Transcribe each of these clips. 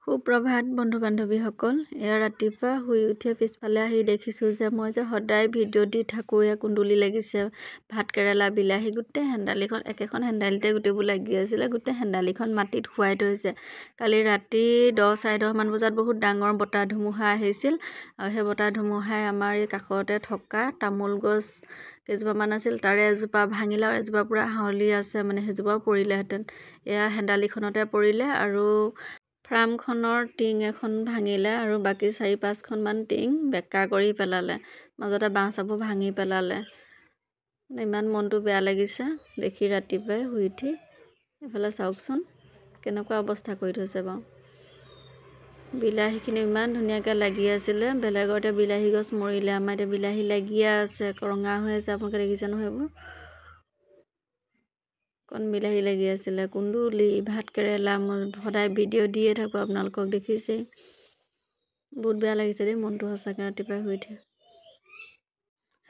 সুপ্ৰভাত বন্ধু বান্ধৱীসকল। এয়া ৰাতিপুৱা শুই উঠি পিছফালে আহি দেখিছোঁ যে মই যে সদায় ভিডিঅ' দি থাকোঁ, এয়া কুন্দুলি লাগিছে, ভাত কেৰেলা, বিলাহী, গোটেই হেন্দালিখন একেখন হেন্দালিতে গোটেইবোৰ লাগি আছিলে। গোটেই হেন্দালিখন মাটিত শুৱাই থৈছে। কালি ৰাতি 10:30 মান বজাত বহুত ডাঙৰ বতাহ ধুমুহা আহিছিল আৰু সেই বতাহ ধুমুহাই আমাৰ এই কাষতে থকা তামোল গছ কেইজোপামান আছিল, তাৰে এজোপা ভাঙিলে আৰু এজোপা পূৰা হাউলি আছে, মানে সেইজোপাও পৰিলেহেঁতেন। এয়া হেন্দালিখনতে পৰিলে আৰু ফাৰ্মখনৰ টিং এখন ভাঙিলে আৰু বাকী 4-5খনমান টিং বেকা কৰি পেলালে, মাজতে বাঁহ চাবো ভাঙি পেলালে। ইমান মনটো বেয়া লাগিছে দেখি ৰাতিপুৱাই শুই উঠি। এইফালে চাওকচোন কেনেকুৱা অৱস্থা কৰি থৈছে বাৰু। বিলাহীখিনি ইমান ধুনীয়াকৈ লাগি আছিলে, বেলেগৰ এতিয়া বিলাহী গছ মৰিলে, আমাৰ এতিয়া বিলাহী লাগিয়ে আছে, ৰঙা হৈ আছে। আপোনালোকে দেখিছে নহয় এইবোৰ, কণ বিলাহী লাগি আছিলে, কুন্দুলি, ভাত কেৰেলা। মই সদায় ভিডিঅ' দিয়ে থাকোঁ, আপোনালোকক দেখিছেই। বহুত বেয়া লাগিছে দেই মনটো সঁচাকৈ ৰাতিপুৱাই শুই উঠি।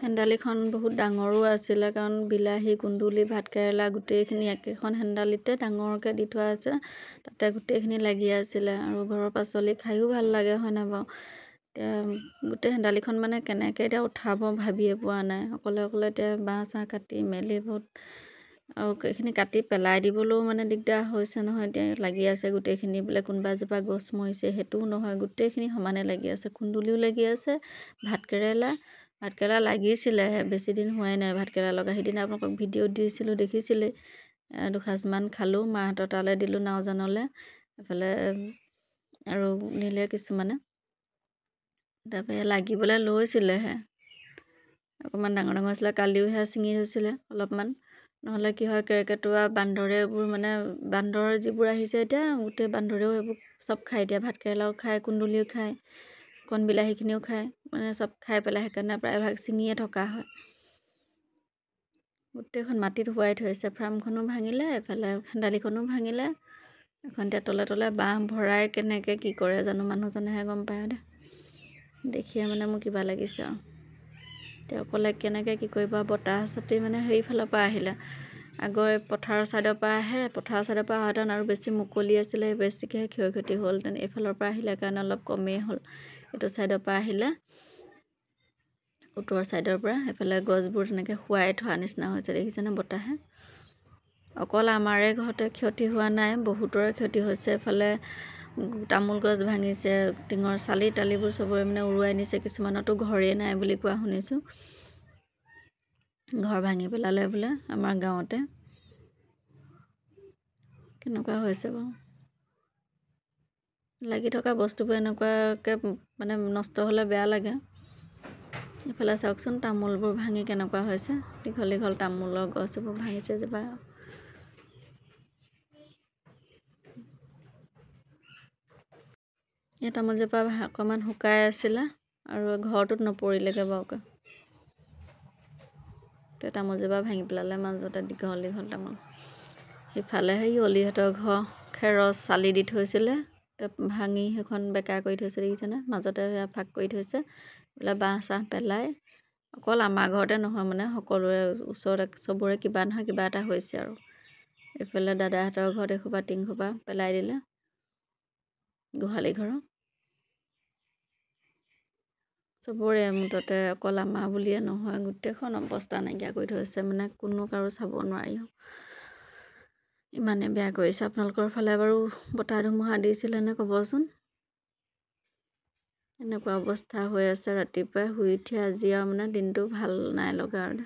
হেন্দালিখন বহুত ডাঙৰো আছিলে, কাৰণ বিলাহী, কুন্দুলি, ভাত কেৰেলা গোটেইখিনি একেখন হেন্দালিতে ডাঙৰকৈ দি থোৱা আছে, তাতে গোটেইখিনি লাগি আছিলে। আৰু ঘৰৰ পাচলি খায়ো ভাল লাগে, হয় নাই বাৰু। এতিয়া গোটেই হেন্দালিখন মানে কেনেকৈ এতিয়া উঠাব ভাবিয়ে পোৱা নাই। অকলে এতিয়া বাঁহ চাহ কাটি মেলি বহুত, আৰু এইখিনি কাটি পেলাই দিবলৈও মানে দিগদাৰ হৈছে নহয়। এতিয়া লাগি আছে গোটেইখিনি, বোলে কোনোবা এজোপা গছ মৰিছে সেইটোও নহয়, গোটেইখিনি সমানে লাগি আছে। কুন্দুলিও লাগি আছে, ভাত কেৰেলা লাগিছিলেহে, বেছি দিন হোৱাই নাই ভাতকেৰেলা লগা। সেইদিনা আপোনালোকক ভিডিঅ' দিছিলোঁ, দেখিছিলে। দুসাঁজমান খালোঁ, মাহঁতৰ তালৈ দিলোঁ, নাওজানলৈ। এইফালে আৰু নিলে কিছুমানে। তাৰপৰা লাগিবলৈ লৈছিলেহে, অকণমান ডাঙৰ আছিলে। কালিও সেয়া ছিঙি থৈছিলে অলপমান, নহ'লে কি হয় কেৰ্কেটুৱা বান্দৰে এইবোৰ, মানে বান্দৰ যিবোৰ আহিছে এতিয়া, গোটেই বান্দৰেও এইবোৰ চব খায়। এতিয়া ভাত কেৰেলাও খায়, কুন্দুলিও খায়, কণ বিলাহীখিনিও খায়, মানে চব খাই পেলাই। সেইকাৰণে প্ৰায়ভাগ ছিঙিয়ে থকা হয়। গোটেইখন মাটিত শুৱাই থৈছে। ফাৰ্মখনো ভাঙিলে, এইফালে হেন্দালিখনো ভাঙিলে। এখন এতিয়া তলে বাঁহ ভৰাই কেনেকৈ কি কৰে জানো, মানুহজনেহে গম পায় দে। দেখিয়ে মানে মোৰ কিবা লাগিছে আৰু। এতিয়া অকলে কেনেকৈ কি কৰিব। বতাহ চাতি মানে সেইফালৰ পৰা আহিলে, আগৰ পথাৰৰ ছাইডৰ পৰা আহে, পথাৰৰ ছাইডৰ পৰা অহাহেঁতেন আৰু বেছি মুকলি আছিলে, বেছিকৈ ক্ষয়ক্ষতি হ'লহেঁতেন। এইফালৰ পৰা আহিলে কাৰণে অলপ কমেই হ'ল। এইটো ছাইডৰ পৰা আহিলে, উত্তৰ ছাইডৰ পৰা এইফালে গছবোৰ তেনেকৈ শুৱাই থোৱা নিচিনা হৈছে, দেখিছেনে বতাহে। অকল আমাৰে ঘৰতে ক্ষতি হোৱা নাই, বহুতৰে ক্ষতি হৈছে। এইফালে তামোল গছ ভাঙিছে, টিঙৰ চালি তালিবোৰ চবৰে মানে উৰুৱাই নিছে। কিছুমানতো ঘৰেই নাই বুলি কোৱা শুনিছোঁ, ঘৰ ভাঙি পেলালে বোলে আমাৰ গাঁৱতে। কেনেকুৱা হৈছে বাৰু, লাগি থকা বস্তুবোৰ এনেকুৱাকৈ মানে নষ্ট হ'লে বেয়া লাগে। এইফালে চাওকচোন তামোলবোৰ ভাঙি কেনেকুৱা হৈছে, দীঘল তামোলৰ গছবোৰ ভাঙিছে যেবা। এই তামোলজোপা অকণমান শুকাই আছিলে আৰু ঘৰটোত নপৰিলেগৈ বাৰুকৈ। তামোলজোপা ভাঙি পেলালে, মাজতে দীঘল তামোল। সিফালে সেই অলিহঁতৰ ঘৰ খেৰৰ চালি দি থৈছিলে, ভাঙি সেইখন বেকা কৰি থৈছে, দেখিছেনে। মাজতে সেয়া ফাঁক কৰি থৈছে, বোলে বাঁহ চাহ পেলাই। অকল আমাৰ ঘৰতে নহয়, মানে সকলোৰে ওচৰতে চবৰে কিবা নহয় কিবা এটা হৈছে আৰু। এইফালে দাদাহঁতৰ ঘৰত এসোপা টিংসোপা পেলাই দিলে, গোহালি ঘৰৰ চবৰে। মুঠতে অকল আমাৰ বুলিয়ে নহয়, গোটেইখন অৱস্থা নাইকিয়া কৰি থৈছে, মানে কোনো কাৰো চাব নোৱাৰি। ইমানে বেয়া কৰিছে। আপোনালোকৰ ফালে বাৰু বতাহ ধুমুহা দিছিলেনে ক'বচোন। এনেকুৱা অৱস্থা হৈ আছে ৰাতিপুৱাই শুই উঠি। আজি আৰু মানে দিনটো ভাল নাই লগা আৰু।